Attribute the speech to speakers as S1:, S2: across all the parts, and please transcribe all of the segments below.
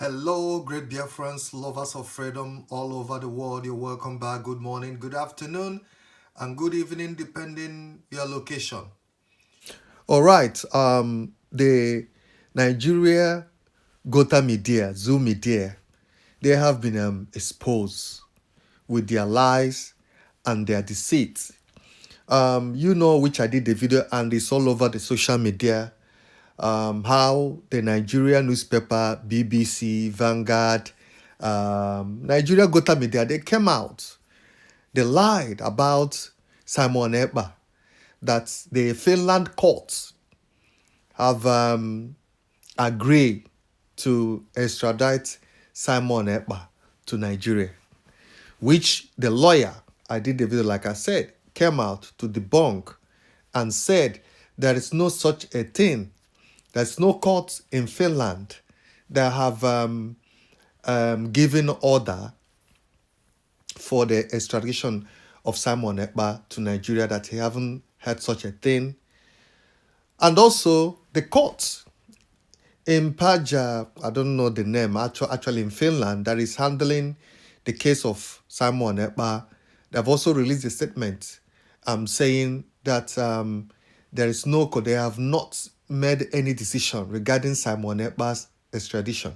S1: Hello, great dear friends, lovers of freedom all over the world. You're welcome back. Good morning, good afternoon, and good evening, depending your location. All right. The Nigeria Gota media, Zoom media, they have been exposed with their lies and their deceit. You know which I did the video, and it's all over the social media. How the Nigeria newspaper, BBC, Vanguard, Nigeria Gota Media, they came out. They lied about Simon Ekpa, that the Finland courts have agreed to extradite Simon Ekpa to Nigeria, which the lawyer, I did the video like I said, came out to debunk and said there is no such a thing. There's no court in Finland that have given order for the extradition of Simon Ekpa to Nigeria, that he haven't had such a thing. And also the court in Paja, I don't know the name, actually in Finland, that is handling the case of Simon Ekpa. They've also released a statement saying that there is no court, they have not made any decision regarding Simon Ekpa's extradition.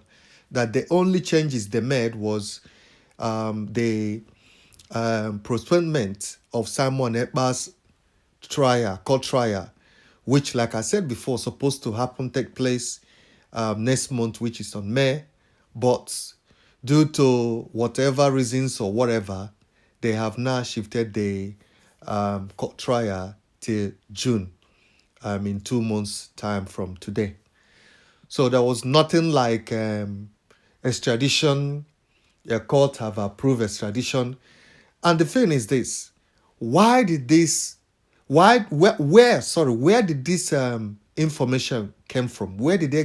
S1: That the only changes they made was the postponement of Simon Ekpa's court trial, which, like I said before, supposed to take place next month, which is on May, but due to whatever reasons or whatever, they have now shifted the court trial till June, in 2 months' time from today. So there was nothing like extradition. A court have approved extradition. And the thing is this: where did this information came from? Where did they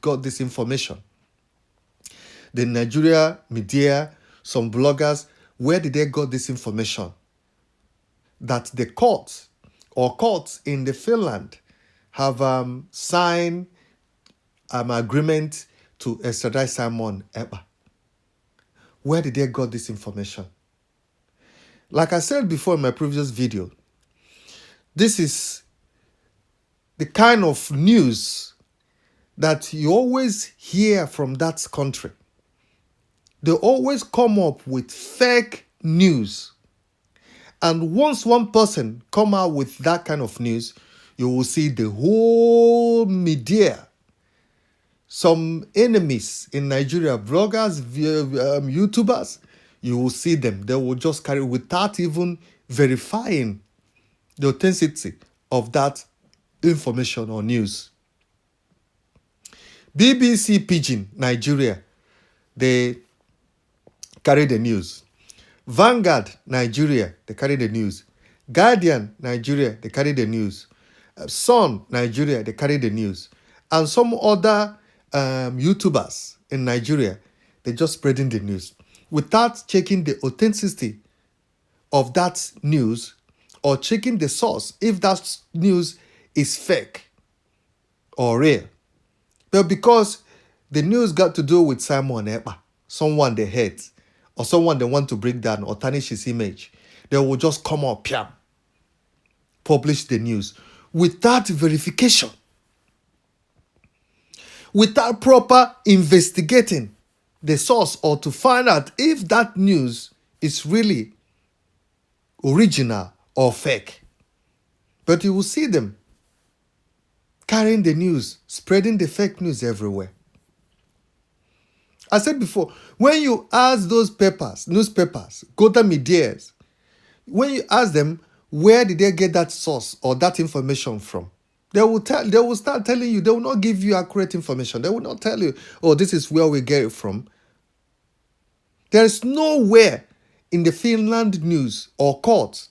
S1: got this information? The Nigeria media, some bloggers, where did they got this information? That the courts in the Finland have signed agreement to extradite Simon Ekpa. Where did they got this information? Like I said before in my previous video, this is the kind of news that you always hear from that country. They always come up with fake news. And once one person come out with that kind of news, you will see the whole media, some enemies in Nigeria, bloggers, YouTubers, you will see them. They will just carry without even verifying the authenticity of that information or news. BBC Pidgin, Nigeria, they carry the news. Vanguard, Nigeria, they carry the news. Guardian, Nigeria, they carry the news. Sun, Nigeria, they carry the news. And some other YouTubers in Nigeria, they're just spreading the news without checking the authenticity of that news or checking the source if that news is fake or real. But because the news got to do with Simon Ekpa, someone they hate, or someone they want to bring down or tarnish his image, they will just come up, publish the news without verification, without proper investigating the source or to find out if that news is really original or fake. But you will see them carrying the news, spreading the fake news everywhere. I said before, when you ask those newspapers, Gota medias, when you ask them where did they get that source or that information from, they will start telling you. They will not give you accurate information. They will not tell you, oh, this is where we get it from. There is nowhere in the Finland news or courts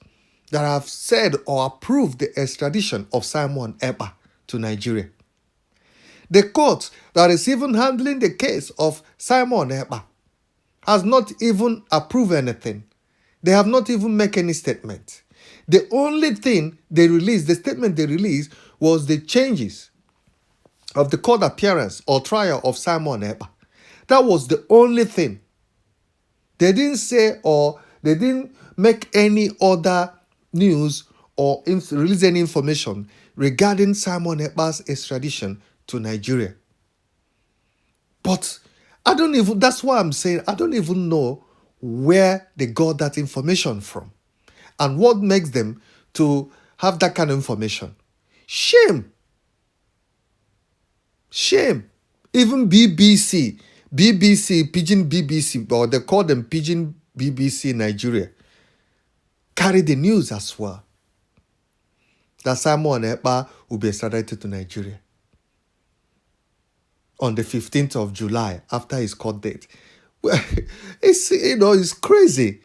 S1: that have said or approved the extradition of Simon Ekpa to Nigeria. The court that is even handling the case of Simon Ekpa has not even approved anything. They have not even made any statement. The only thing they released, the statement they released, was the changes of the court appearance or trial of Simon Ekpa. That was the only thing. They didn't say, or they didn't make any other news or release any information regarding Simon Ekpa's extradition to Nigeria. But that's why I'm saying I don't even know where they got that information from and what makes them to have that kind of information. Shame. Shame. Even BBC, Pidgin BBC, or they call them Pidgin BBC Nigeria, carry the news as well that Simon Ekpa will be extradited to Nigeria on the 15th of July after his court date. Well, it's crazy.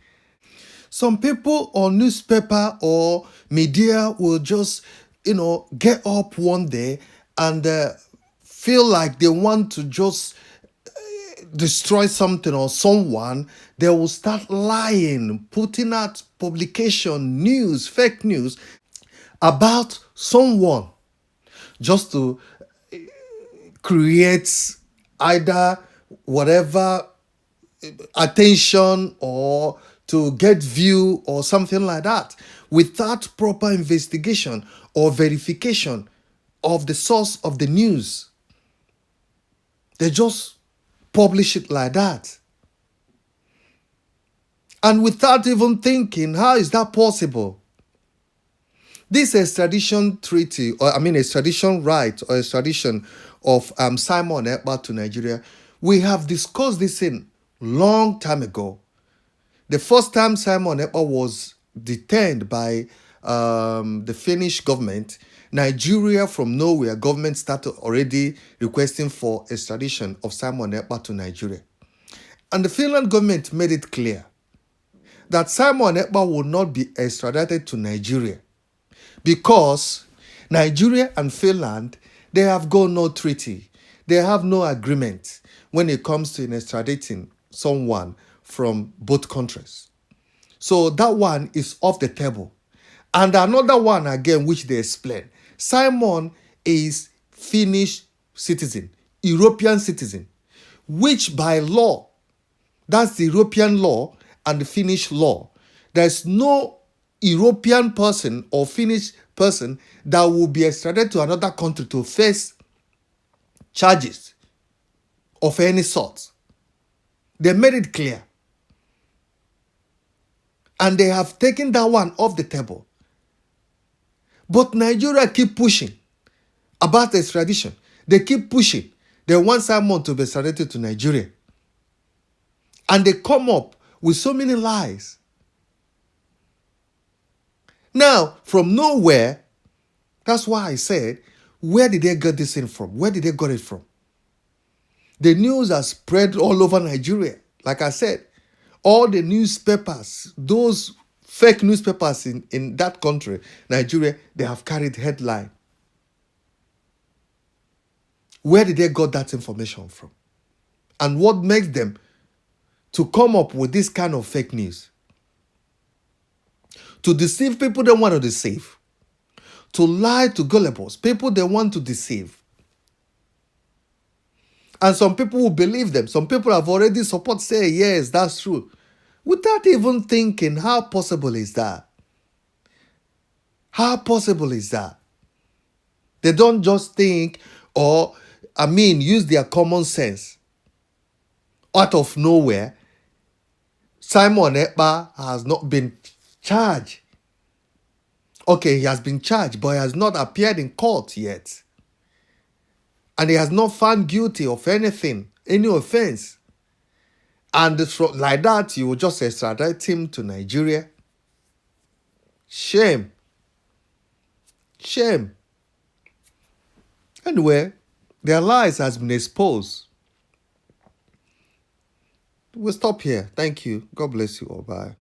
S1: Some people on newspaper or media will just, get up one day and feel like they want to just destroy something or someone. They will start lying, putting out publication, news, fake news about someone just to create either whatever attention or to get view or something like that without proper investigation or verification of the source of the news. They just publish it like that. And without even thinking, how is that possible? This extradition treaty, extradition right or extradition of Simon Ekpa to Nigeria, we have discussed this in long time ago. The first time Simon Ekpa was detained by the Finnish government, Nigeria from nowhere, government started already requesting for extradition of Simon Ekpa to Nigeria. And the Finland government made it clear that Simon Ekpa would not be extradited to Nigeria because Nigeria and Finland, they have got no treaty. They have no agreement when it comes to extraditing someone from both countries. So that one is off the table. And another one again, which they explain, Simon is Finnish citizen, European citizen, which by law, that's the European law and the Finnish law, there's no European person or Finnish person that will be extradited to another country to face charges of any sort. They made it clear. And they have taken that one off the table. But Nigeria keep pushing about extradition. They keep pushing. They want Simon to be extradited to Nigeria. And they come up with so many lies. Now, from nowhere, that's why I said, where did they get this in from? Where did they get it from? The news has spread all over Nigeria. Like I said, all the newspapers, those fake newspapers in that country, Nigeria, they have carried headline. Where did they get that information from? And what makes them to come up with this kind of fake news? To deceive people they want to deceive. To lie to gullibles, people they want to deceive. And some people will believe them. Some people have already say, yes, that's true. Without even thinking, how possible is that? How possible is that? They don't just think or, use their common sense. Out of nowhere, Simon Ekpa has not been charged. Okay, he has been charged, but he has not appeared in court yet. And he has not found guilty of anything, any offense. And like that, you will just extradite him to Nigeria. Shame. Shame. Anyway, their lies has been exposed. We'll stop here. Thank you. God bless you all. Bye.